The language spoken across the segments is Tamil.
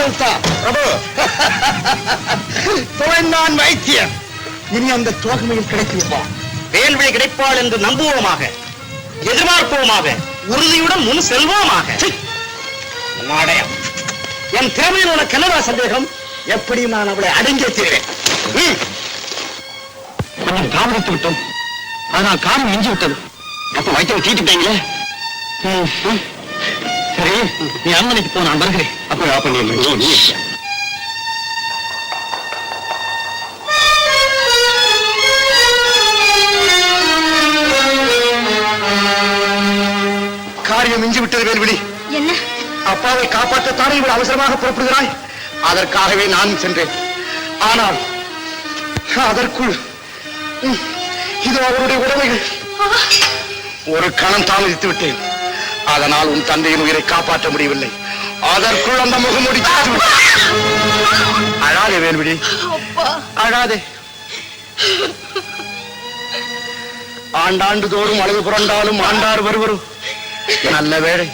பிரபு நான் வைத்தியன். இனி அந்த தோகமையில் கிடைக்குமா? வேல்விழி கிடைப்பாள் என்று நம்புவோமாக, எதிர்பார்ப்போமாக, உறுதியுடன் முன் செல்வோமாக. என் திறமையில் உனக்கு என்னவா சந்தேகம்? எப்படி நான் அவளை அடங்கிய தீர்வேன். கொஞ்சம் தாமதித்து விட்டோம், அதனால் காலம் மிஞ்சி விட்டது. அப்ப வைத்தியம் தீட்டுட்டீங்களே. சரி, நீ அரண்மனைக்கு போ, நான் வருகிறேன். காரியம் மிஞ்சி விட்டது வேல்விழி. என்ன? அப்பாவை காப்பாற்றத்தானே இவள் அவசரமாக புறப்படுகிறாய். அதற்காகவே நான் சென்றேன். ஆனால் அதற்குள் இது அவருடைய உடமைகள். ஒரு கணம் தாமதித்து விட்டேன். அதனால் உன் தந்தையின் உயிரை காப்பாற்ற முடியவில்லை. அதற்குள் அந்த முகமூடி. அழாதே வேல்விழி, அழாதே. ஆண்டாண்டு தோறும் அழுது புரண்டாலும் ஆண்டார் வருவரும். நல்ல வேளை,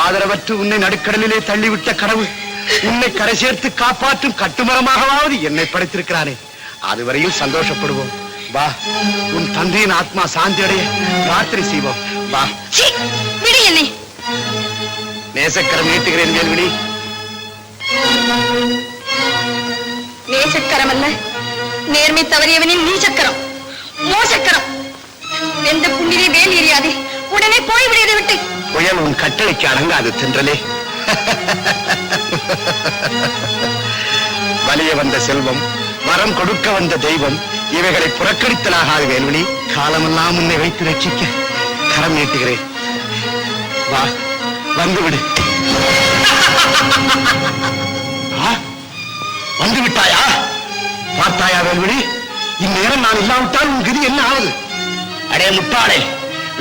ஆதரவற்று உன்னை நடுக்கடலிலே தள்ளிவிட்ட கடவுள் உன்னை கரை சேர்த்து காப்பாற்றும் கட்டுமரமாகவாவது என்னை படைத்திருக்கிறானே. அதுவரையில் சந்தோஷப்படுவோம். வா, உன் தந்தையின் ஆத்மா சாந்தி அடைய பிரார்த்தனை செய்வோம். வா. நேசக்கரம் நீட்டுகிறேன் வேல்விழி. நேசக்கரம் அல்ல, நேர்மை தவறியவனின் நீச்சக்கரம், மோசக்கரம். எந்த புண்ணிலே வேல் எறியாதே, உடனே போய்விடுவதை விட்டு. புயல் உன் கட்டளைக்கு அடங்காது தென்றலே. வலிய வந்த செல்வம், வரம் கொடுக்க வந்த தெய்வம், இவைகளை புறக்கணித்தலாகாது வேல்விழி. காலமெல்லாம் உன்னை வைத்து ரட்சிக்க கரம் நீட்டுகிறேன். வா, வந்துவிடு. வந்து விட்டாயா? பார்த்தாயா வேல்விழி, இந்நேரம் நான் இல்லாவிட்டால் உன் கதி என்ன ஆகுது? அடே முட்டாளே,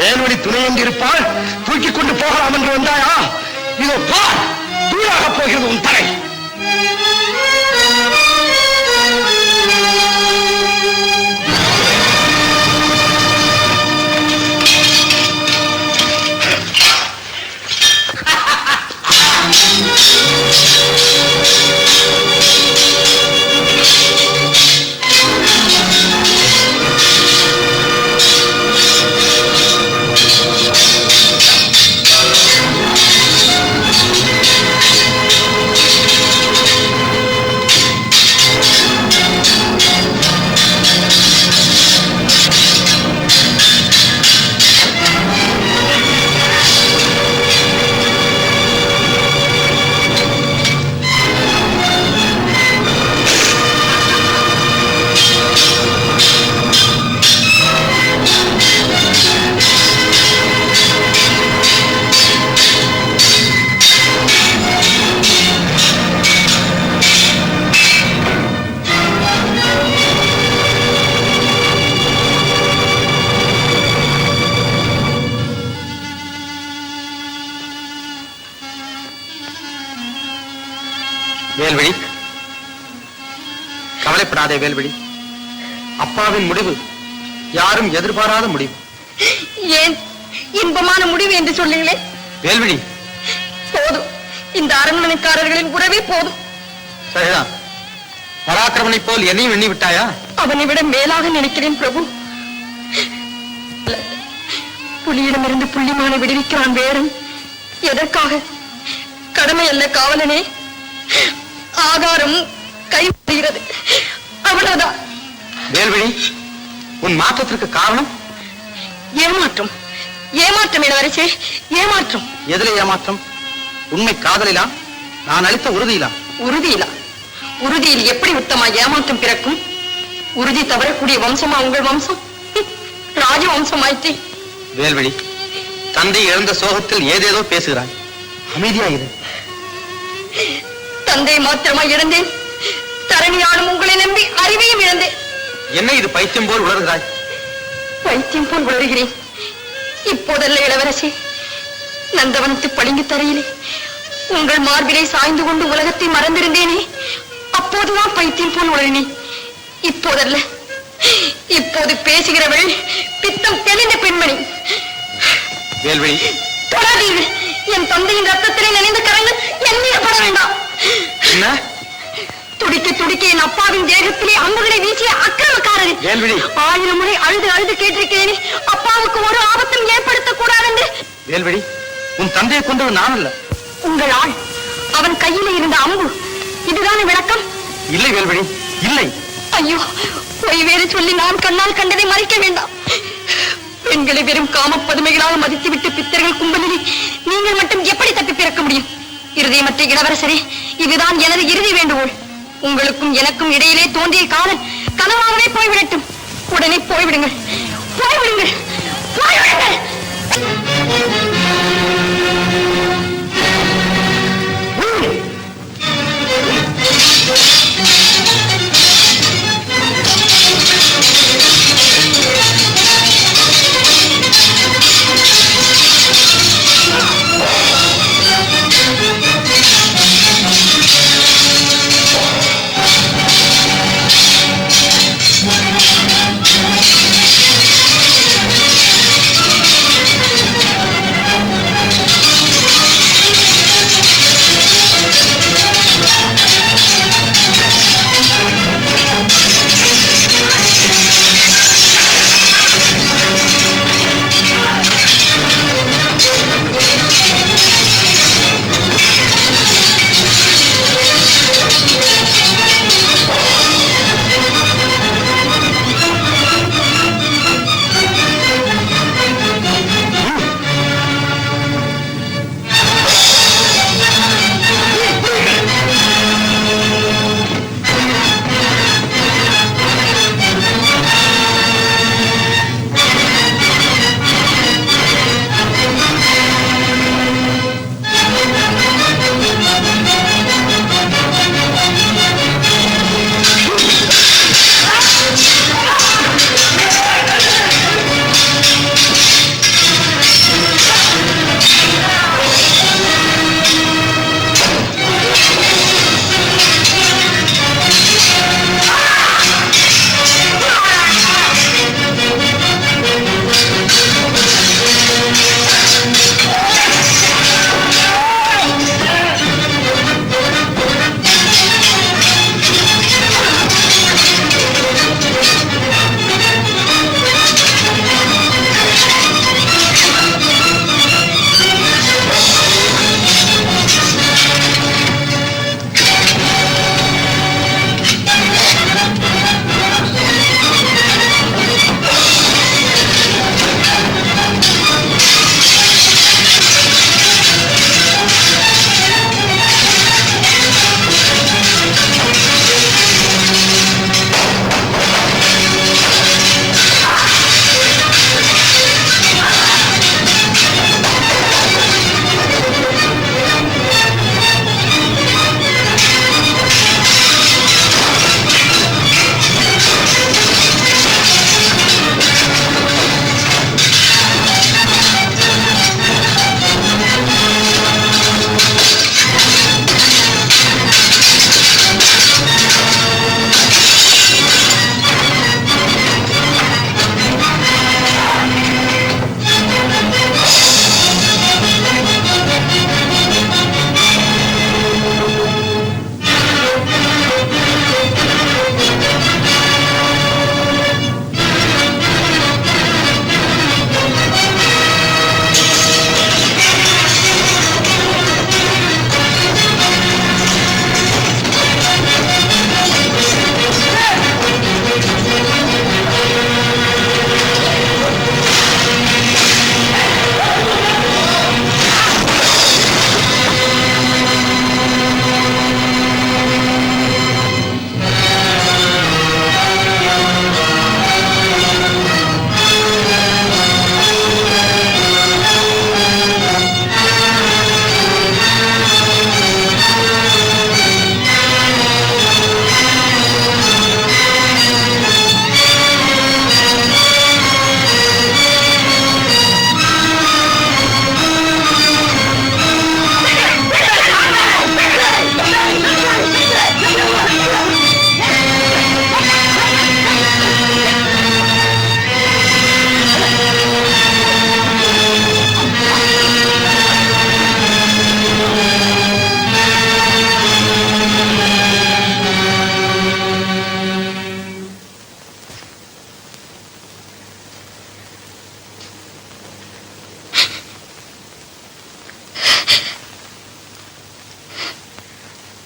வேல்விழி துணையென்று இருப்பால் தூக்கிக் கொண்டு போகலாம் என்று வந்தாயா? இதோ பார், தூளாக போகிறது உன் தலை. வேல்விழி, கவலைப்படாதே வேல்விழி. அப்பாவின் முடிவு யாரும் எதிர்பாராத முடிவு. ஏன் இன்பமான முடிவு என்று சொல்லுங்களே வேல்விழி. போதும், இந்த அரண்மனைக்காரர்களின் உறவே போதும். சரிதான், பராக்கிரமனை போல் என்னையும் எண்ணி விட்டாயா? அவனை விட மேலாக நினைக்கிறேன் பிரபு. புலியிடமிருந்து புள்ளிமானை விடுவிக்கிறான் வேறன். எதற்காக? கடமை அல்ல காவலனே. ஆகாரம் கைவிடுகிறது, அவ்வளவுதான். வேல்விழி, உன் மாற்றத்திற்கு காரணம்? ஏமாற்றம். ஏமாற்றம் இளவரசே, ஏமாற்றம். எதிலே ஏமாற்றம்? உண்மை காதலிலா, நான் அளித்த உறுதியிலா? உறுதியிலா? உறுதியில் எப்படி உத்தமா ஏமாற்றம் பிறக்கும்? உறுதி தவறக்கூடிய வம்சமா உங்கள் வம்சம்? ராஜவம்சம் ஆயிற்றே. வேல்விழி, தந்தை இழந்த சோகத்தில் ஏதேதோ பேசுகிறாய். அமைதியாயிரு. தந்தை மாத்திரமா இழந்தேன், தரணியாலும் உங்களை நம்பி அறிவையும் இழந்தேன். என்ன இது பைத்தியம் போல் உணர்கிறாய்? பைத்தியம் போல் உணர்கிறேன். இப்போதல்ல இளவரசி, நந்தவனத்து பளிங்கு தரையிலே உங்கள் மார்பிலை சாய்ந்து கொண்டு உலகத்தை மறந்திருந்தேனே, அப்போதுதான் பைத்தியம் போல் உணர்னேன். இப்போதல்ல, இப்போது பேசுகிறவள் பித்தம் தெளிந்த பெண்மணி. வேல்விழி, தொடாதீர்கள். என் தந்தையின் ரத்தத்திலே நினைந்த கரங்கள் என் மீது பட வேண்டாம். என்ன என்ன? துடிக்க துடிக்க என் அப்பாவின் தேகத்திலே அம்புகளை வீசிய அக்கிரமக்காரன். வேல்விழி, 1000 முறை அழுது அழுது கேட்டிருக்கிறேனே, அப்பாவுக்கு ஒரு ஆபத்தும் ஏற்படுத்தக் கூடாது என்று. வேல்விழி, உன் தந்தையை கொண்டது நான் அல்ல. உங்கள் ஆள், அவன் கையிலே இருந்த அம்பு, இதுதானே விளக்கம்? இல்லை வேல்விழி, இல்லை. ஐயோ, பொய் வேறு சொல்லி நான் கண்ணால் கண்டதை மறைக்க வேண்டாம். பெண்களை வெறும் காமப்பதுமைகளால் மதித்துவிட்டு பித்தர்கள் கும்பலிலே நீங்கள் மட்டும் எப்படி தப்பி பிறக்க முடியும்? இருதயமற்ற இளவரசரே, இதுதான் எனது இறுதி வேண்டுகோள். உங்களுக்கும் எனக்கும் இடையிலே தோன்றிய காதல் கனவாகவே போய்விடட்டும். உடனே போய்விடுங்கள், போய்விடுங்கள், போய்விடுங்கள்.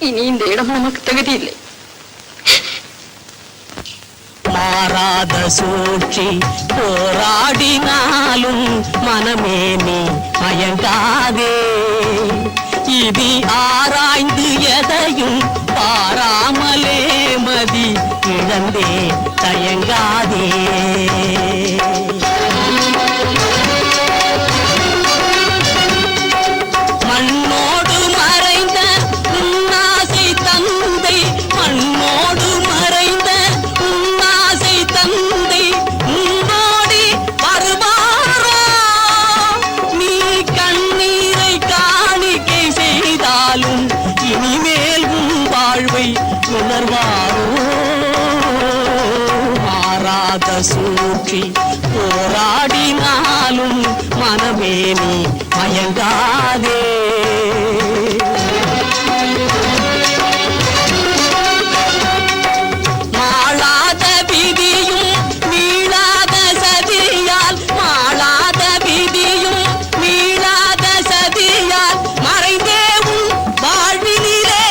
இனி இந்த இடம் நமக்கு தகுதி இல்லை. மாறாத சூழ்ச்சி போராடினாலும் மனமே நீ மயங்காதே. இதி ஆராய்ந்து எதையும் பாராமலே மதி இழந்தே தயங்காதே. மண்ணோடு மறைந்த உன்னாசை தந்தை, மண்ணோடு மறைந்த உன்னாசை தந்தை உன்னோடி வருவாரோ. நீ கண்ணீரை காணிக்கை செய்தாலும் இனிமேல் உன் வாழ்வை உணர்வாரோ. மாறாத சூழ்ச்சி போராடினாலும் மனமே நீ மயங்காதே. மாளாத விதியும் மீளாத சதியால், மாளாத விதியும் மீளாத சதியால் மறைந்தே உன் வாழ்வினிலே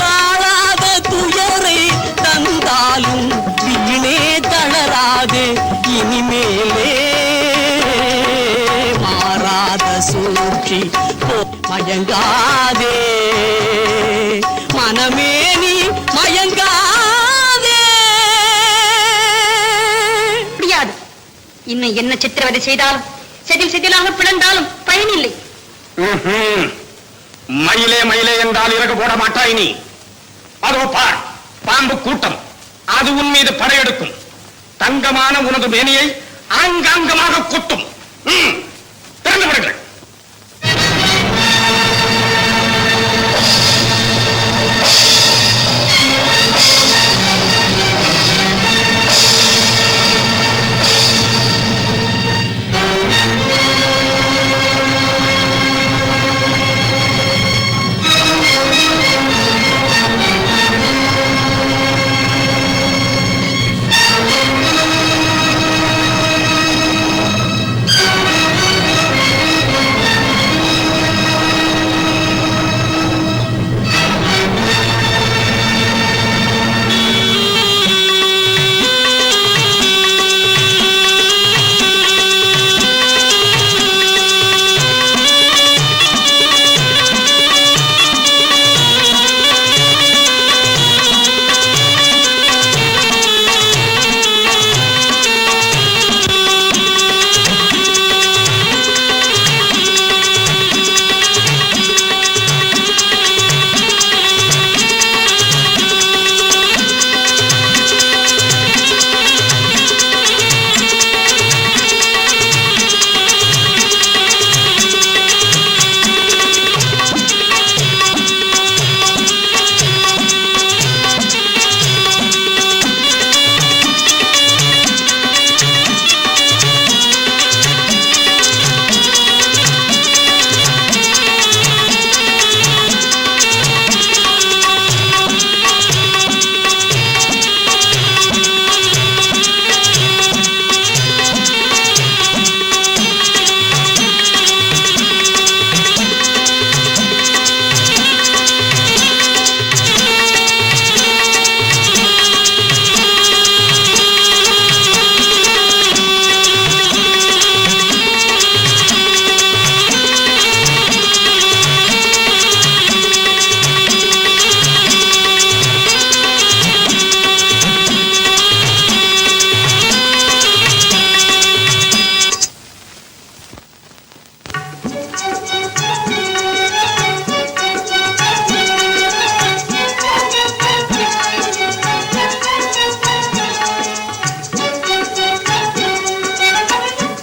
தாழாத துயரை தந்தாலும் வீணே தளராதே இனிமேலே. மாறாத சூழ்ச்சி மயங்காதே, மனமே நீ மயங்காதே. முடியாது. இன்னும் என்ன சித்திரவதை செய்தாலும் செதில் செதிலாக பிளந்தாலும் பயனில்லை. மயிலே மயிலே என்றால் இறகு போட மாட்டாய் நீ. அதோ பார், பாம்பு கூட்டம் அது உன் மீது படையெடுக்கும். தங்கமான உனது மேனியை அங்கங்கமாக கொட்டும். திறந்து விடுங்கள்.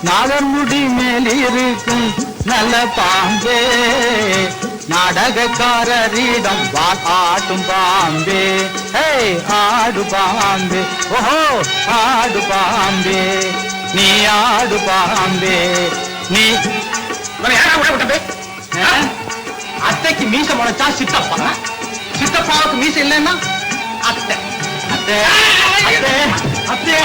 நாகமுடி மேல் இருக்கும் நல்ல பாம்பே, நாடகக்காரரிடம் ஆட்டும் பாம்பே. ஆடு பாம்பே, ஓஹோ ஆடு பாம்பே, நீ ஆடு பாம்பே. நீ அத்தைக்கு மீச முளைச்சா சித்தப்பா, சித்தப்பாவுக்கு மீச இல்லைன்னா அத்தை. அத்தை அத்தை அத்தை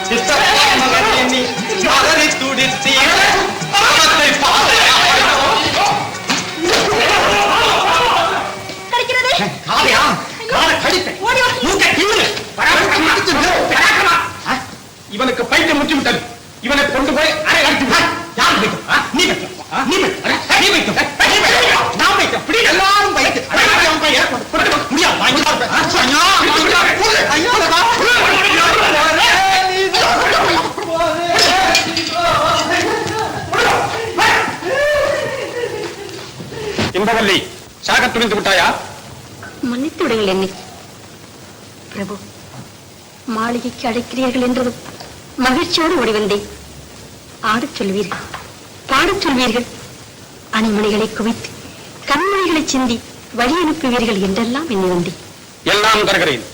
சித்தப்பா மகன் எண்ணி மகனை துடித்தீ காலையா காலை கடிப்பேன் மூக்கை கிள்ளுங்க. இவனுக்கு பைத்தியம் முற்றி விட்டது. இவனை கொண்டு போய் அரை அடித்து யார் வைக்கும்? நீ வைக்கும். நீ வைக்கும். நீ வைக்கும். நான் வைக்கும். இப்படி எல்லாரும் வைக்கும். முடியாது. இன்பவல்லி, சாக துணிந்து விட்டாயா? மன்னித்து விடுங்கள் என்னை. பிரபு, மாளிகைக்கு அழைக்கிறீர்கள் என்றதும் மகிழ்ச்சியோடு ஓடி வந்தேன். ஆடச் சொல்வீர்கள், பாடச் சொல்வீர்கள், அணிமணிகளை குவித்து கண்மணிகளை சிந்தி வழி அனுப்புவீர்கள் என்றெல்லாம் எண்ணி வந்தேன். எல்லாம் தருகிறேன்.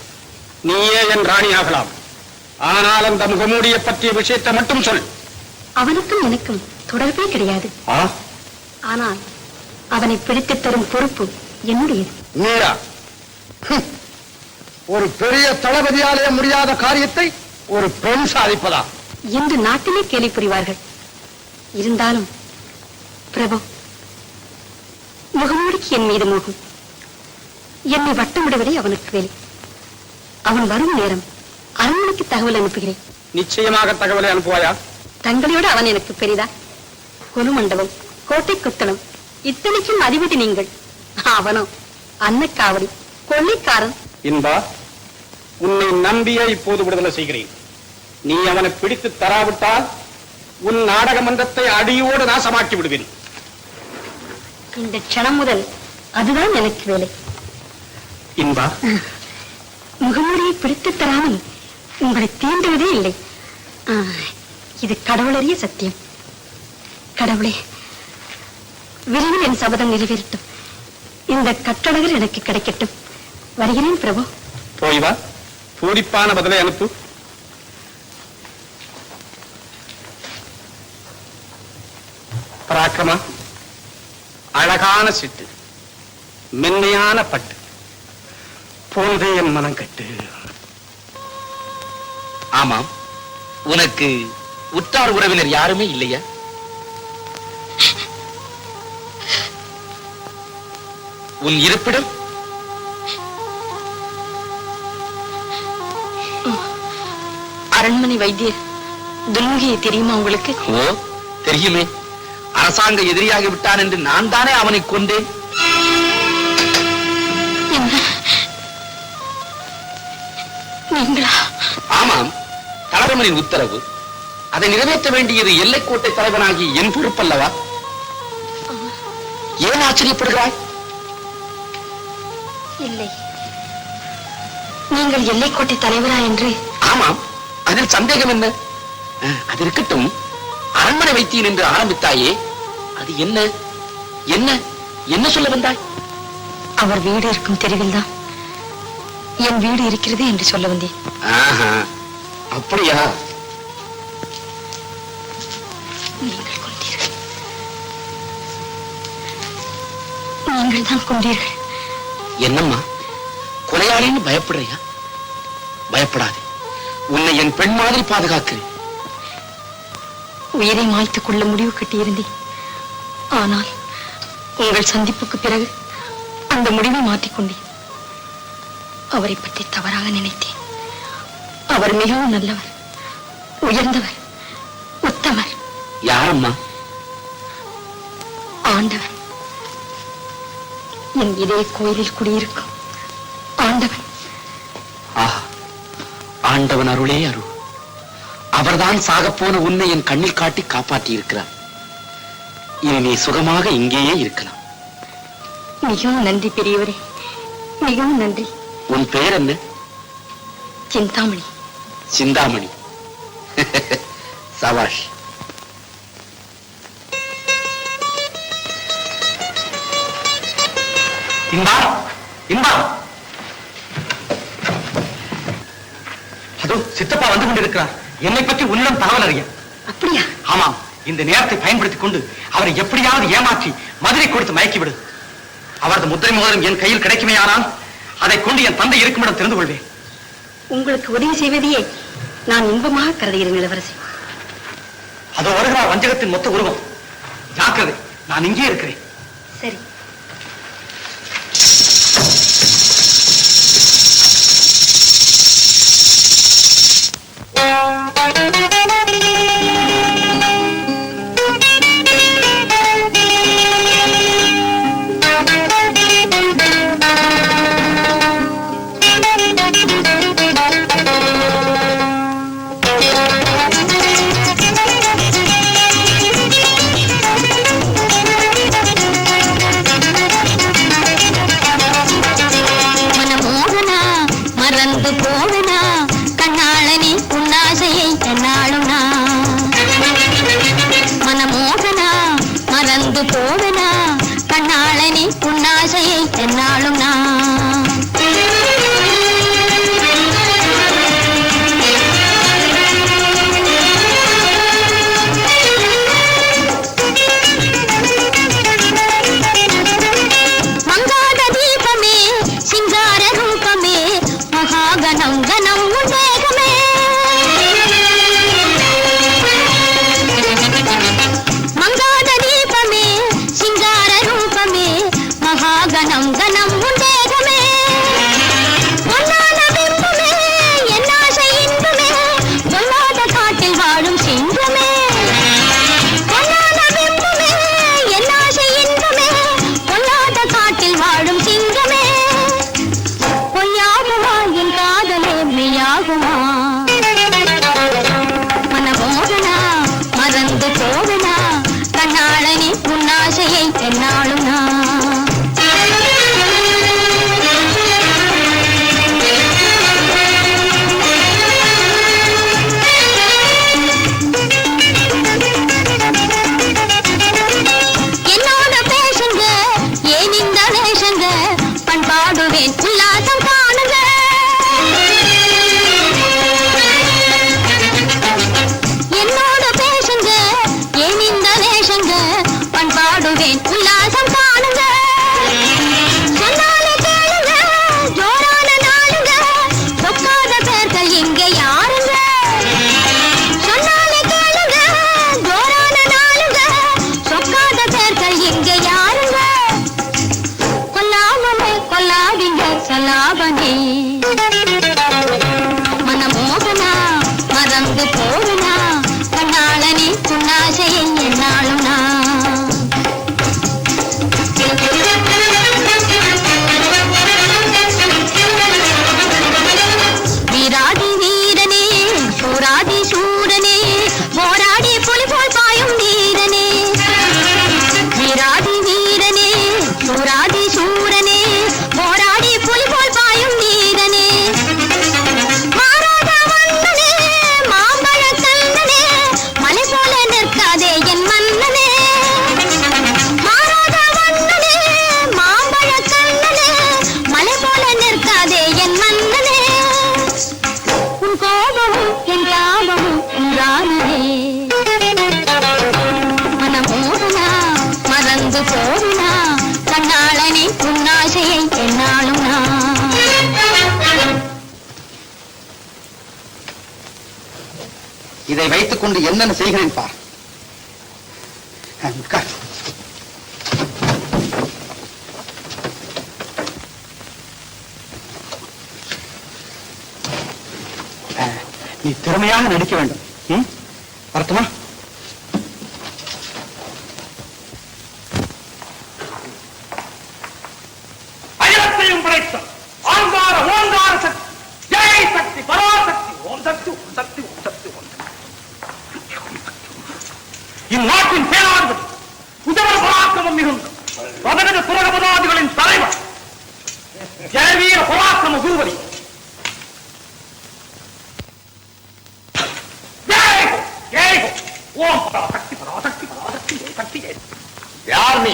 நீயே என் ராணி ஆகலாம். ஆனால் அந்த முகமூடியை பற்றிய விஷயத்தை மட்டும் சொல். அவனுக்கும் எனக்கும் தொடர்பே கிடையாது. ஆனால் அவனை பிடித்து தரும் பொறுப்பு என்னுடையது. மீரா, ஒரு பெரிய தளபதியாலே முடியாத காரியத்தை ஒரு பெண் சாதிப்பதா என்று நாட்டிலே கேலி புரிவார்கள். இருந்தாலும் பிரபு, முகமூடிக்கு என் மீது மோகம். என்னை வட்டமிடுவதே அவனுக்கு வேலை. அவன் வரும் நேரம் அரண்மனைக்கு தகவல் அனுப்புகிறேன். நிச்சயமாக தகவலை அனுப்புவாயா? தங்களோடு அவன் எனக்கு பெரிதா? கொலு மண்டபம், கோட்டை கொத்தளம், இத்தனைக்கும் அதிபதி நீங்கள். அவனோ அன்னக்காவடி, கொள்ளைக்காரன். இன்பா, உன்னை நம்பியே இப்போது விடுதலை செய்கிறேன். நீ அவனை பிடித்து தராவிட்டால் உன் நாடக மன்றத்தை அடியோடு நாசமாக்கி விடுவேன். இந்த க்ஷணம் முதல் அதுதான் எனக்கு வேலை. இன்பா, முகமூடியை பிடித்து தராமல் உங்களை தீண்டுவதே இல்லை. இது கடவுளறிய சத்தியம். கடவுளே, விரைவில் என் சபதம் நிறைவேறட்டும். இந்த கட்டழகர் எனக்கு கிடைக்கட்டும். வருகிறேன் பிரபு. போய் வா. பூரிப்பான பதிலை அனுப்பு. பராக்கிரமா, அழகான சிட்டு, மென்மையான பட்டு, போன்றே என் மனம் கட்டு. ஆமாம், உனக்கு உற்றார் உறவினர் யாருமே இல்லையா? உன் இருப்பிடம்? அரண்மனை வைத்தியர் துன்முகியை தெரியுமா உங்களுக்கு? ஓ, தெரியுமே. அரசாங்க எதிரியாகி விட்டான் என்று நான் தானே அவனை கொண்டேன். நீங்களா? ஆமாம், தலைவனின் உத்தரவு. அதை நிறைவேற்ற வேண்டியது எல்லைக்கோட்டை தலைவனாகி என் பொறுப்பல்லவா? ஏன் ஆச்சரியப்படுகிறாய்? இல்லை, நீங்கள் எல்லைக்கோட்டை தலைவரா என்று. ஆமாம், அதில் சந்தேகம் என்ன? அது இருக்கட்டும். அரண்மனை வைத்தியன் என்று ஆரம்பித்தாயே, அது என்ன என்ன என்ன சொல்ல வந்தாய்? அவர் வீடு இருக்கும் தெருவில் தான் என் வீடு இருக்கிறது என்று சொல்ல வந்தேன். அப்படியா? நீங்கள் கொண்டீர்கள், நீங்கள் தான் கொண்டீர்கள். என்னம்மா, கொலையாளின்னு பயப்படுறியா? பயப்படாதே, உன்னை என் பெண் மாதிரி பாதுகாக்கிறேன். உயிரை மாய்த்துக் கொள்ள முடிவு கட்டியிருந்தேன். ஆனால் உங்கள் சந்திப்புக்கு பிறகு அந்த முடிவை மாற்றிக்கொண்டேன். அவரை பற்றி தவறாக நினைத்தேன். அவர் மிகவும் நல்லவர், உயர்ந்தவர், உத்தமர். யாரம்மா? ஆண்டவன். என் இதய கோயிலில் குடியிருக்கும் ஆண்டவன். ஆண்டவன் அருளே அருள். அவர்தான் சாகப்போன உன்னை என் கண்ணில் காட்டி காப்பாற்றி இருக்கிறார். இனி நீ சுகமாக இங்கேயே இருக்கலாம். மிகவும் நன்றி பெரியவரே, மிகவும் நன்றி. உன் பெயர் என்ன? சிந்தாமணி. சிந்தாமணி. சபாஷ். இன்பா, இன்பா, அதோ சித்தப்பா வந்து கொண்டிருக்கிறார். என்னை பற்றி உன்னிடம் தகவல் அறிய. அப்படியா? ஆமாம், இந்த நேரத்தை பயன்படுத்திக் கொண்டு அவரை எப்படியாவது ஏமாற்றி மதுரை கொடுத்து மயக்கிவிடு. அவரது முத்திரை மோதிரம் என் கையில் கிடைக்குமே, ஆனால் அதை கொண்டு என் தந்தை இருக்குமிடம் தெரிந்து கொள்வேன். உங்களுக்கு உதவி செய்வதையே நான் இன்பமாக கருதுகிறேன் இளவரசி. அதோ வருகிறார் வஞ்சகத்தின் மொத்த உருவம். ஜாக்கிரதை, நான் இங்கே இருக்கிறேன். சரி. போவனா கண்ணாளனி உன்னாசையை என்னாலும் நான் மங்காத தீபமே சிங்கார ரூபமே மகாகணம் கணம் உன்வேகமே மங்காத தீபமே சிங்கார ரூபமே மகாகணம் கணம் உன்வேகமே பொன்னான பிம்பமே என்னாசை இன்பமே பொல்லாத காட்டில் வாழும் சிங்கமே பொன்னான பிம்பமே என்னாசை இன்பமே பொல்லாத காட்டில் வாழும் சிங்கமே பொய்யாகுமா என் காதலே மெய்யாகுமா மனமோகனா மறந்து போவனா கண்ணாளனி உன்னாசையை என்னாலும் நான் என்னோட பேசுங்க ஏன் இந்த வேஷங்க பண்பாடுவேன் உல்லாசம் காணுங்க என்னோட பேசுங்க ஏன் இந்த வேஷங்க பண்பாடுவேன் உல்லாசம் காணுங்க சொன்னாலே கேளுங்க ஜோரான நாளுங்க சொக்காத பேர்கள் இங்கே யாருங்க சொன்னாலே கேளுங்க ஜோரான நாளுங்க சொக்காத பேர்கள் இங்கே யாருங்க கொல்லாமலே கொல்லாதீங்க சொல்லாபனே மனமோகனா மறந்து போவனா கண்ணாளனி உன்னாசையை என்னாலும் நான் வீராதி வீரனே சூராதி சூரனே போராடி புலி போல் பாயும் வீரனே வீராதி வீரனே சூராதி சூரனே போராடி புலி போல் பாயும் வீரனே மாறாத வண்ணனே மாம்பழ கண்ணனே மலை போல நிற்காதே என் மன்னனே மாறாத வண்ணனே மாம்பழ கண்ணனே மலை போல நிற்காதே என் மன்னனே உன் கோபமும் என் தாபமும் உண்டானதே மனமோகனா மறந்து போவனா கண்ணாளனி உன்னாசையை என்னாலும் நான் இதை வைத்துக் கொண்டு என்னென்ன செய்கிறேன் பார். உட்கார். நீ திறமையாக நடிக்க வேண்டும். வரட்டுமா? அகிலத்தையும் படைத்த ஆங்கார ஓங்கார சக்தி ஜெய் சக்தி பராசக்தி ஓம் சக்தி ஓம் சக்தி ஓம் சக்தி ஓம் சக்தி. இந்நாட்டின் பேராதிபதி உதவ பராக்கிரமம் மிகுந்த பதவித துரகபதாதிகளின் தலைவர் ஜெயவீர பராக்கிரம குருவரி ஜெய் ஹோ, ஜெய் ஹோ. ஓம் பராசக்தி பராசக்தி பராசக்தி ஜெய் சக்தி ஜெய். யார் நீ?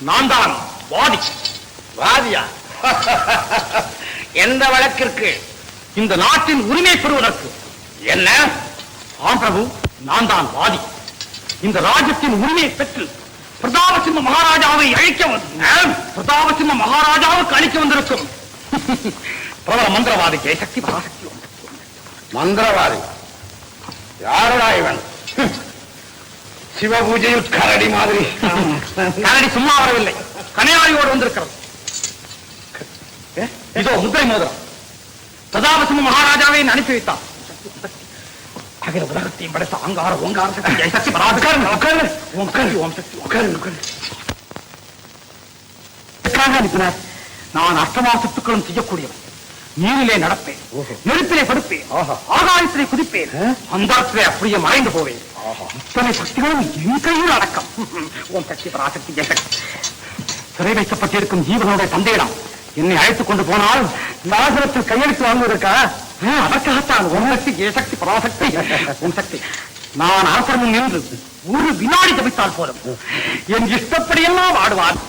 நான் தான் வாதி. வாதியா? எந்த வழக்கிற்கு? இந்த நாட்டின் உரிமை பெறுவதற்கு. என்ன? ஆம் பிரபு, நான் தான் வாதி. இந்த ராஜ்யத்தின் உரிமையை பெற்று பிரதாபசிம்ம மகாராஜாவை அழிக்க பிரதாபசிம்ம மகாராஜாவுக்கு அளிக்க வந்திருக்கும் பிரபல மந்திரவாதி ஜெயசக்தி பராசக்தி. மந்திரவாதி யாரடா இவன்? சிவபூஜையில் கரடி மாதிரி. கரடி சும்மா வரவில்லை, கனையாளியோடு வந்திருக்கிறது. இதோ முத்திரை மோதிரம். சதாபசிம்ம மகாராஜாவை அனுப்பி வைத்தார். அகில உலகத்தையும் படைத்த அங்கார ஓங்கார சக்தி ஜெயசக்தி அனுப்பினார். நான் அஷ்டமாசத்துக்களும் செய்யக்கூடியவன். நீரிலே நடப்பேன், நெருப்பிலே படுப்பேன், ஆகாயத்திலே குதிப்பேன், அந்தரத்திலே அப்படியே மறைந்து போவேன். இத்தனை சக்திகளும் என் கையில் அடக்கம். ஓம் சக்தி பராசக்தி ஜெயசக்தி. சிறை வைக்கப்பட்டிருக்கும் ஜீவனுடைய தந்தையிடம் என்னை அழைத்துக் கொண்டு போனால் நாசனத்தில் கையெழுத்து வாங்குவதற்கா? அதற்காகத்தான் ஓம் சக்தி ஜெயசக்தி பராசக்தி. ஓம் சக்தி, நான் அரசனும் நின்று ஒரு வினாடி தவித்தால் போலும் என் இஷ்டப்படியெல்லாம் ஆடுவார்.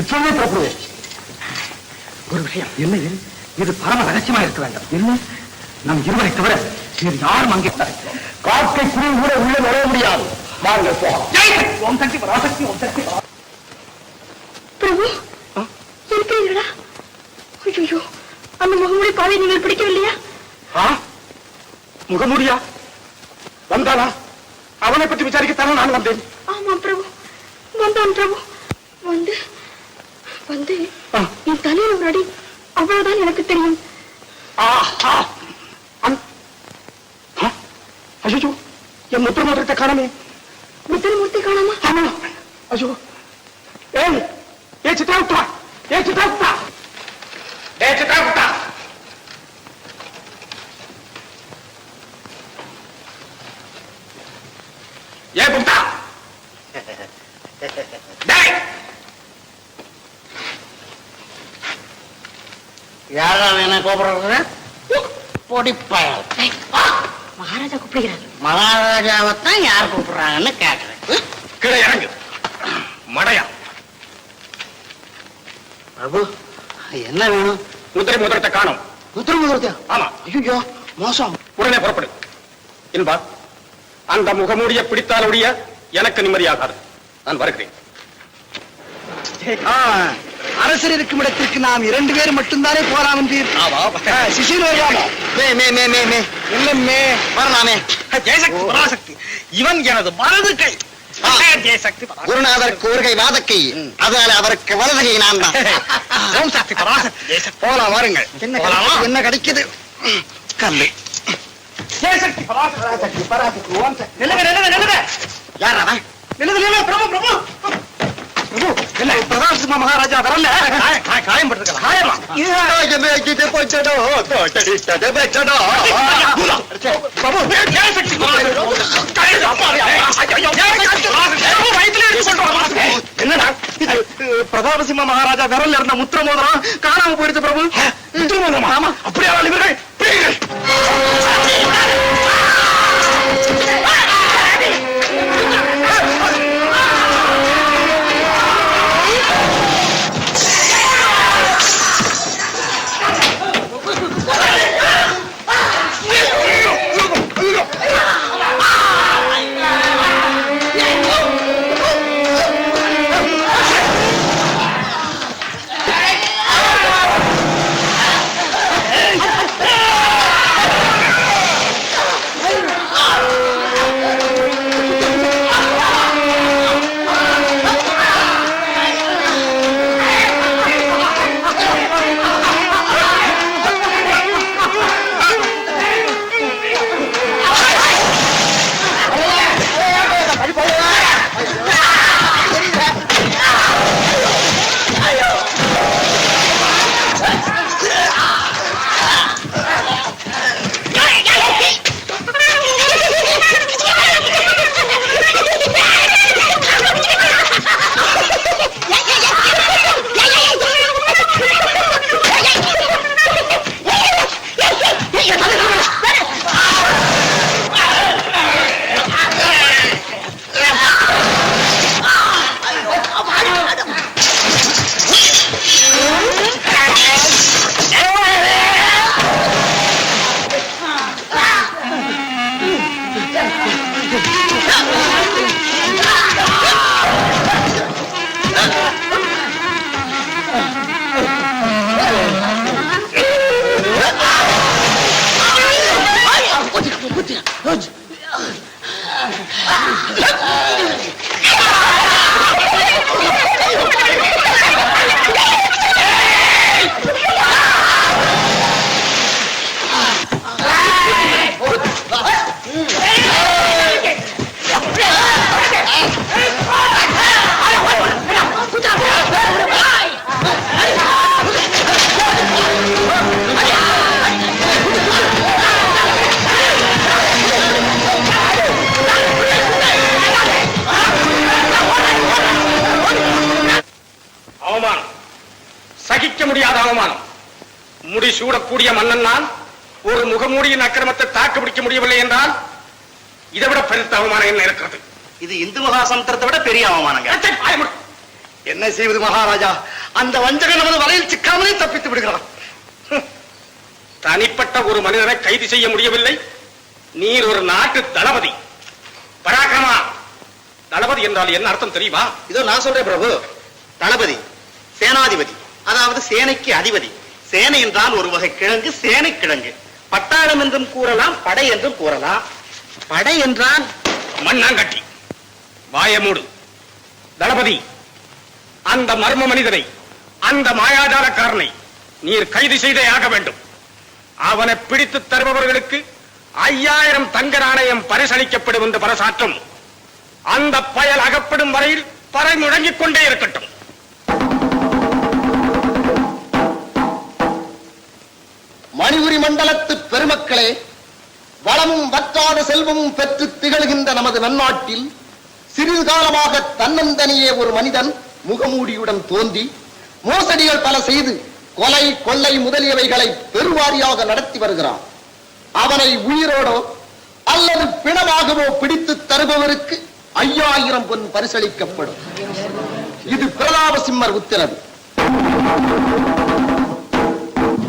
இப்பவே புறப்படுவேன். ஒரு விஷயம் என்ன, இது பரம ரகசியமா இருக்க வேண்டும். என்ன? நம் இருவரை தவிர வேறு யாரும் அங்கே காக்கை குருவி கூட உள்ள நுழைய முடியாது. வாருங்கள் போகலாம். ஓம் சக்தி பராசக்தி. ஓம் சக்தி பிரபு, இருக்கிறீர்களா? ஐயோ, அந்த முகமூடி பாவை நீங்கள் பிடிக்கவில்லையா? முகமூடியா? வந்தானா? அவனை பற்றி விசாரிக்கத்தானே நான் வந்தேன். ஆமா பிரபு, வந்தான் பிரபு. வந்து வந்து என் தலையில் ஒரு அடி, அவ்வளவுதான் எனக்கு தெரியும். ஐயோ, என் முத்திரமூர்த்தி காணமே. முத்திரமூர்த்தி காணாமா? ஆமா. ஐயோ, ஏய், ஏ சித்ராகுப்தா, ஏ சித்ராகுப்தா, ஏ சித்ராகுப்தா. ஏ குப்தா, யாரா என்ன கூப்பிடுறது? பொடிப்பயல். மகாராஜா கூப்பிடுகிறார். மகாராஜாவைத்தான் யார் கூப்பிடுறாங்கன்னு கேட்கிறேன். கீழே இறங்கு மடையா. பிரபு, என்ன வேணும்? முத்திரை மோதிரத்தை காணும். முத்திரை மோதிரத்தை? ஆமா. ஐயோ, மோசம். உடனே புறப்படு. என்பா, அந்த முகமூடிய பிடித்தால் ஒழிய எனக்கு நிம்மதியாகாது. நான் வருகிறேன். அரசர் இருக்கும் இடத்திற்கு நாம் 2 பேர் மட்டும்தானே போலாம் என்றீர். வரலாமே. ஜெயசக்தி பராசக்தி, இவன் எனது வலது கை. ஜெயசக்தி குருநாதருக்கு ஒரு கை வாதக்கை, அதனால அவருக்கு வலது கை நான் தான். ஓம் சக்தி பராசக்தி. போலாம், வாருங்கள். என்ன கிடைக்குது? கல்லு. ஜெயசக்தி பராசக்தி பராசக்தி. ஓம் சக்தி. நில்லுங்க. யார் அவன்? பிரபு பிரபு பிரதாசிம்ம மகாராஜா வரல. காயம் பட்டிருக்கலாம். காயமா? என்னடா பிரதாபசிம்ம மகாராஜா விரல்ல இருந்த முத்திர மோதிரம் காணாம போயிடுச்சு பிரபு. முத்திர மோதிரம்? ஆமா. அப்படியே இவர்கள் முடிசூடக்கூடிய மன்னன் நான் ஒரு முகமூடியின் அக்கிரமத்தை தாக்கு பிடிக்க முடியவில்லை என்றால் இதை விட பெருத்த அவமானம் என்ன இருக்கிறது? இது இந்து மகாசமுத்திரத்தை விட பெரிய அவமானங்க. என்ன செய்வது மகாராஜா? அந்த வஞ்சகன் நமது வலையில் சிக்காமலே தப்பித்து விடுகிறான். தனிப்பட்ட ஒரு மனிதனை கைது செய்ய முடியவில்லை. நீர் ஒரு நாட்டு தளபதி. பராக்கிரமா, தளபதி என்றால் என்ன அர்த்தம் தெரியுமா? இதோ நான் சொல்றேன் பிரபு. தளபதி சேனாதிபதி, அதாவது சேனைக்கு அதிபதி. சேனை என்றால் ஒரு வகை கிழங்கு, சேனை கிழங்கு. பட்டாளம் என்றும் கூறலாம், படை என்றும் கூறலாம். படை என்றால் மண்ணாங்கட்டி. வாயமூடு. தளபதி, அந்த மர்ம மனிதனை, அந்த மாயாஜாலக்காரனை நீர் கைது செய்தே ஆக வேண்டும். அவனை பிடித்து தருபவர்களுக்கு 5000 தங்க நாணயம் பரிசளிக்கப்படும் என்று பரசாற்றும். அந்த பயல் அகப்படும் வரையில் பறை முழங்கிக் கொண்டே இருக்கட்டும். மணிபுரி மண்டலத்து பெருமக்களே, வளமும் வற்றாத செல்வமும் பெற்று திகழ்கின்ற நமது நன்னாட்டில் சிறிது காலமாக தன்னந்தனியே ஒரு மனிதன் முகமூடியுடன் தோன்றி மோசடிகள் பல செய்து கொலை கொள்ளை முதலியவைகளை பெருவாரியாக நடத்தி வருகிறான். அவனை உயிரோடோ அல்லது பிணமாகவோ பிடித்து தருபவருக்கு 5000 பொன் பரிசளிக்கப்படும். இது பிரதாபசிம்மர் உத்தரவு.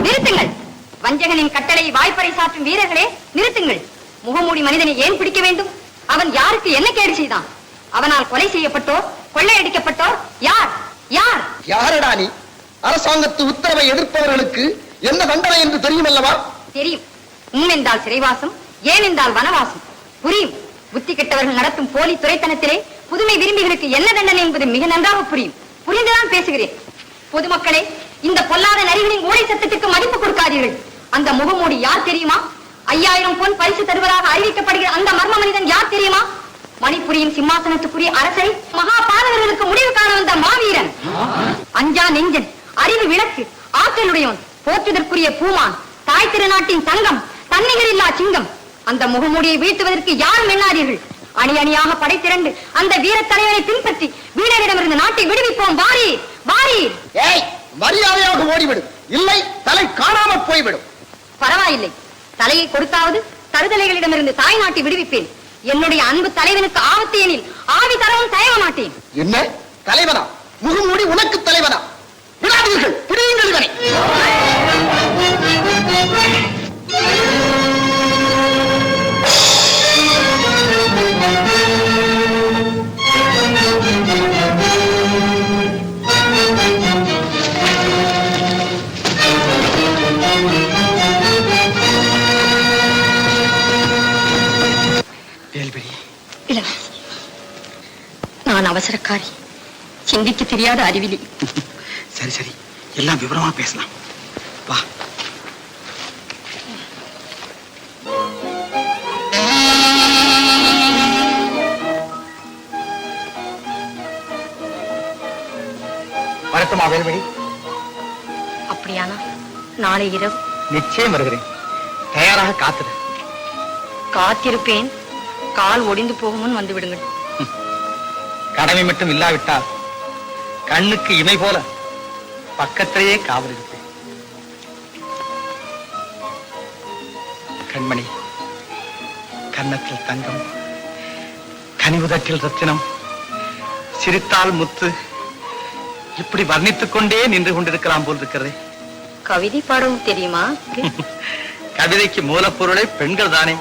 நிறுத்துங்கள். வஞ்சகனின் கட்டளை வாய்ப்பறை சாற்றும் வீரர்களே, நிறுத்துங்கள். முகமூடி மனிதனை ஏன் பிடிக்க வேண்டும்? அவன் யாருக்கு என்ன கேடு செய்தான்? அவனால் கொலை செய்யப்பட்டோர், கொள்ளையடிக்கப்பட்டோர் யார்? யார்? யாரடா நீ? அரசாங்கத்து உத்தரவை எதிர்ப்பவர்களுக்கு என்ன தண்டனை என்று தெரியும் அல்லவா? தெரியும். என்றால் சிறைவாசம், ஏன் என்றால் வனவாசம். புரியும். புத்தி கெட்டவர்கள் நடத்தும் போலி துறைத்தனத்திலே புதுமை விரும்பிகளுக்கு என்ன தண்டனை என்பது மிக நன்றாக புரியும். புரிந்துதான் பேசுகிறேன். பொதுமக்களே, இந்த பொல்லாத நரிகளின் ஊழை சத்தத்துக்கு மதிப்பு கொடுக்காதீர்கள். அந்த முகமூடி யார் தெரியுமா? 5000 பொன் பரிசு தருவதாக அறிவிக்கப்படுகிற அந்த மர்ம மனிதன் யார் தெரியுமா? மணிப்புரியின் சிம்மாசனத்துக்குரிய அரசை மகா பாதகர்களுக்கு முடிவு காண வந்த மாவீரன். அஞ்சா நெஞ்சன், அறிவு விளக்கு, ஆற்றலுடையவன், போற்றுதற்குரிய பூமான், தாய் திருநாட்டின் தங்கம், தன்னிகர் இல்லா சிங்கம். அந்த முகமூடியை வீழ்த்துவதற்கு யாரும் எண்ணாதீர்கள். அணி அணியாக படை திரண்டு அந்த வீர தலைவரை பின்பற்றி வீரரிடமிருந்து நாட்டை விடுவிப்போம். வாரி வாரி. ஏய், மரியாதையாக ஓடிவிடும், இல்லை தலை காணாமல் போய்விடும். பரவாயில்லை, தலையை கொடுத்தாவது தருதலைகளிடமிருந்து தாய் நாட்டை விடுவிப்பேன். என்னுடைய அன்பு தலைவனுக்கு ஆபத்து எனில் ஆவி தரவும் தயங்க மாட்டேன். என்ன தலைவனா? முகமூடி உனக்கு தலைவனா? விடாதீர்கள், பிடியுங்கள் இவனை. நான் அவசரக்காரி, சிந்திக்க தெரியாத அறிவிலி. சரி சரி, எல்லாம் விவரமா பேசலாம். வா. வரட்டுமா வேல்வழி? அப்படியானா நாளை இரவு நிச்சயம் வருகிறேன். தயாராக காத்துடு. காத்திருப்பேன். கால் ஒடிந்து போகும் முன் வந்து விடுங்கள். கடமை மட்டும் இல்லாவிட்டால் கண்ணுக்கு இமை போல பக்கத்திலேயே காவல் இருப்பேன். கண்மணி, கன்னத்தில் தங்கம், கனிவுதட்டில் ரத்தினம், சிரித்தால் முத்து, இப்படி வர்ணித்துக் கொண்டே நின்று கொண்டிருக்கலாம் போல் இருக்கிறதே. கவிதை பாடவும் தெரியுமா? கவிதைக்கு மூலப்பொருளை பெண்கள் தானே.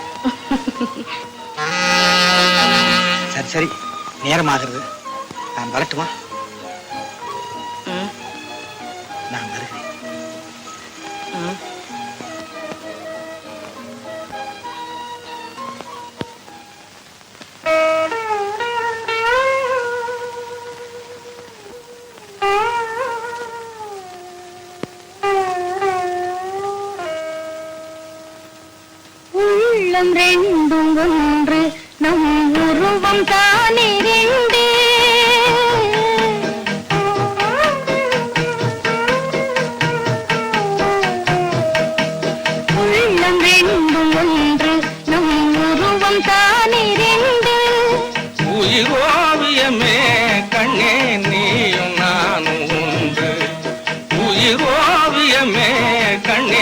சரி சரி, நேரமாகிறது. நான் வரட்டுமா? நான் வருகிறேன். உள்ளம் ரெண்டும் ஒன்று, நம் உருவம் தானே ரெண்டு. உள்ளம் ரெண்டும் ஒன்று, நம் உருவம் தானே ரெண்டு. உயிரோவியமே கண்ணே நீயும் நானும் ஒன்று. உயிரோவியமே கண்ணே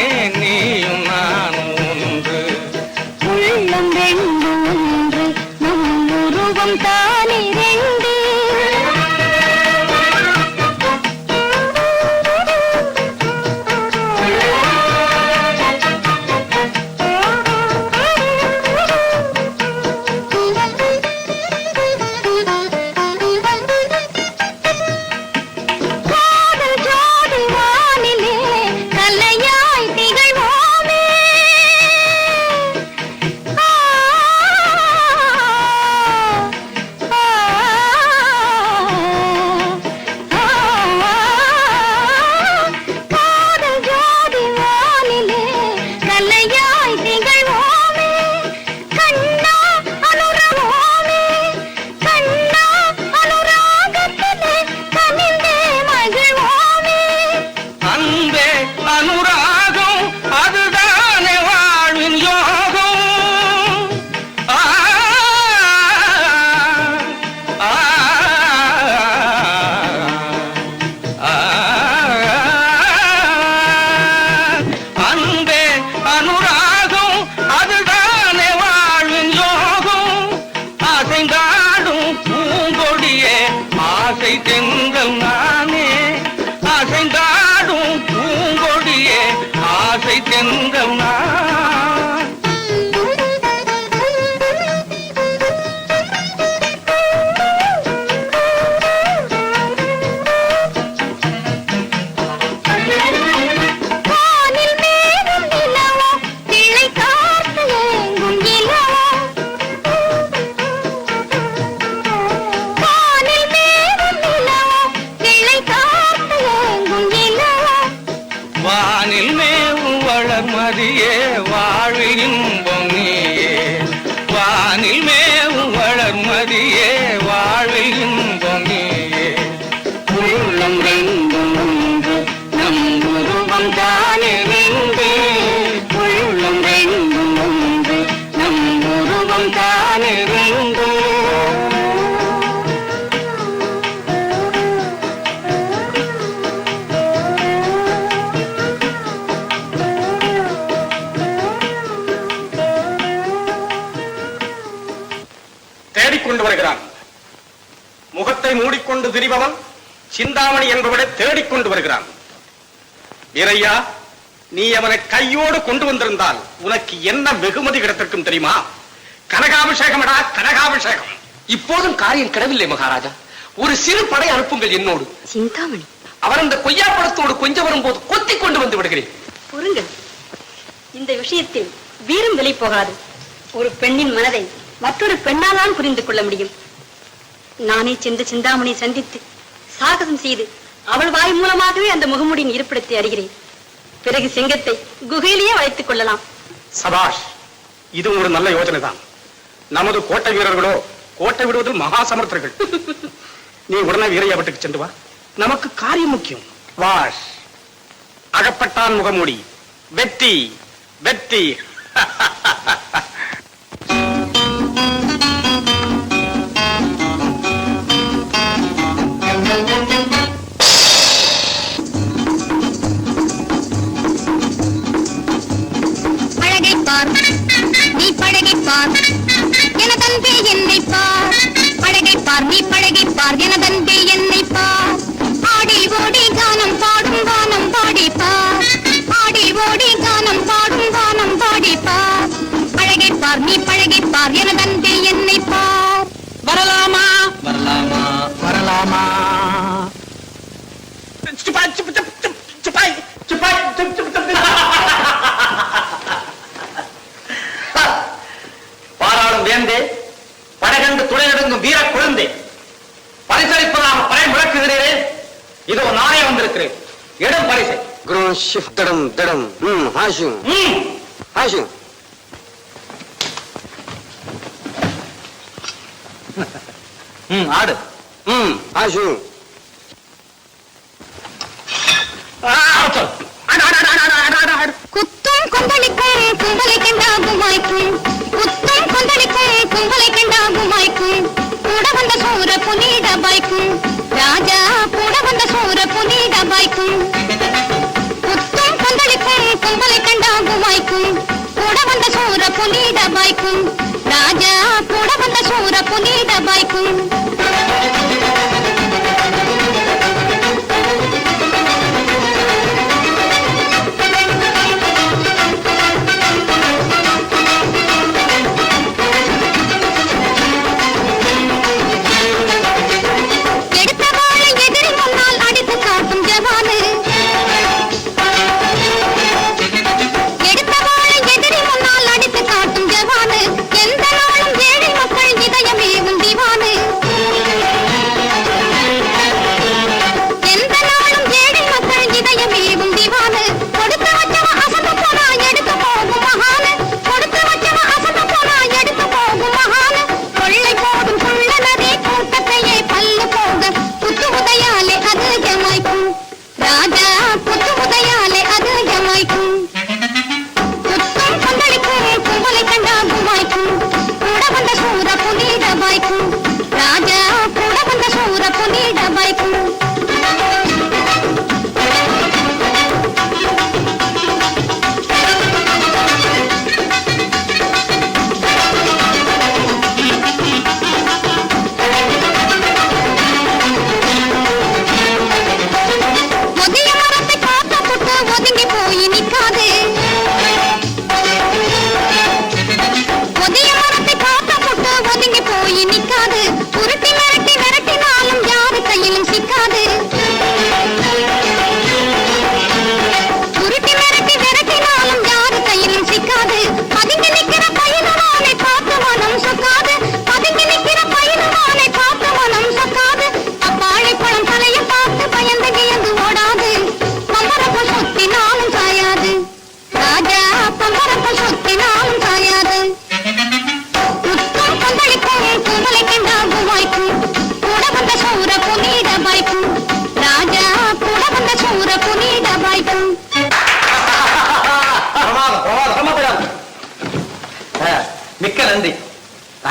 வானில் மேவும் வளர்மதியே வாழ்வில் இன்பம் நீயே வானில் மேவும் வளர்மதியே வாழ்வில் இன்பம் நீயே உள்ளம் ரெண்டும் ஒன்று நம் உருவம் தானே ரெண்டு உள்ளம் ரெண்டும் ஒன்று நம் உருவம் தானே ரெண்டு தேடிக்கொண்டு வருகிறான். முகத்தை மூடிக்கொண்டு திரிபவன் சிந்தாமணி என்பவனை தேடிக்கொண்டு வருகிறான். வீரையா, நீ அவனை கையோடு கொண்டு வந்திருந்தால் உனக்கு என்ன வெகுமதி கிடைத்திருக்கும் தெரியுமா? கனகாபிஷேகமடா, கனகாபிஷேகம். இப்போதும் காரியம் கிடவில்லை மகாராஜா. ஒரு சிறு படை அனுப்புங்கள் என்னோடு. சிந்தாமணி, அவர் அந்த கொய்யாப்பழத்தோடு கொஞ்சம் வரும்போது கொத்தி கொண்டு வந்து விடுகிறேன். பொறுங்கள். இந்த விஷயத்தில் வீரம் விலை போகாது. ஒரு பெண்ணின் மனதை மற்றொரு பெண்ணால்தான் புரிந்து கொள்ள முடியும். நானே சென்று சிந்தாமணியை சந்தித்து சாகசம் செய்து அவள் வாய் மூலமாகவே அந்த முகமுடியின் இருப்பிடத்தை அறிகிறேன். பிறகு சிங்கத்தை குகையிலேயே வைத்துக் கொள்ளலாம். சபாஷ், இது ஒரு நல்ல யோசனை தான். நமது கோட்டை வீரர்களோ கோட்டை விடுவதில் மகா சமர்த்தர்கள். நீ உடனே வீரையா வீட்டுக்கு சென்று வா. நமக்கு காரியம் முக்கியம். வாஷ். அகப்பட்டான் முகமூடி. வெற்றி வெற்றி. நீ பழகைப்பார் எனதன்பே என்னை பார் பழகைப்பார் நீ பழகைப்பார் எனதன்பே என்னை பார் ஆடி ஓடி கானம் பாடும் வானம் பாடிப்பார் ஆடி ஓடி கானம் பாடும் வானம் பாடிப்பார் பழகைப்பார் நீ பழகைப்பார் எனதன்பே என்னை பார் வரலாமா வரலாமா வரலாமா? பாராளும் வேந்தே, படகண்டு துணை நடுங்கும் வீர குழந்தை, பரிசளிப்பதாக படை முழக்குகிறேன். இதோ நானே வந்திருக்கிறேன். இடம் பரிசை. குரு ஷிஃப்ட் தடம் தடம் ஹாஷு ஹாஷு. ஆடு. ஹாஷு. குத்தும் கொந்தளிக்கும் கும்பலை கண்டாகுமாய்க்கும் குத்தும் கொந்தளிக்கும் கும்பலை கண்டாகுமாய்க்கும் கூட வந்த சூர புனித பாய்க்கும் ராஜா கூட வந்த சூர புனித பாய்க்கும் குத்தும் கொந்தளிக்கும் கும்பலை கண்டாகுமாய்க்கும் கூட வந்த சூர புனித பாய்க்கும் ராஜா கூட வந்த சூர புனித பாய்க்கும் எந்த நாளும் ஏழை மக்கள் இதயமே உந்திவானு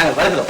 நாங்க வருகிறோம்.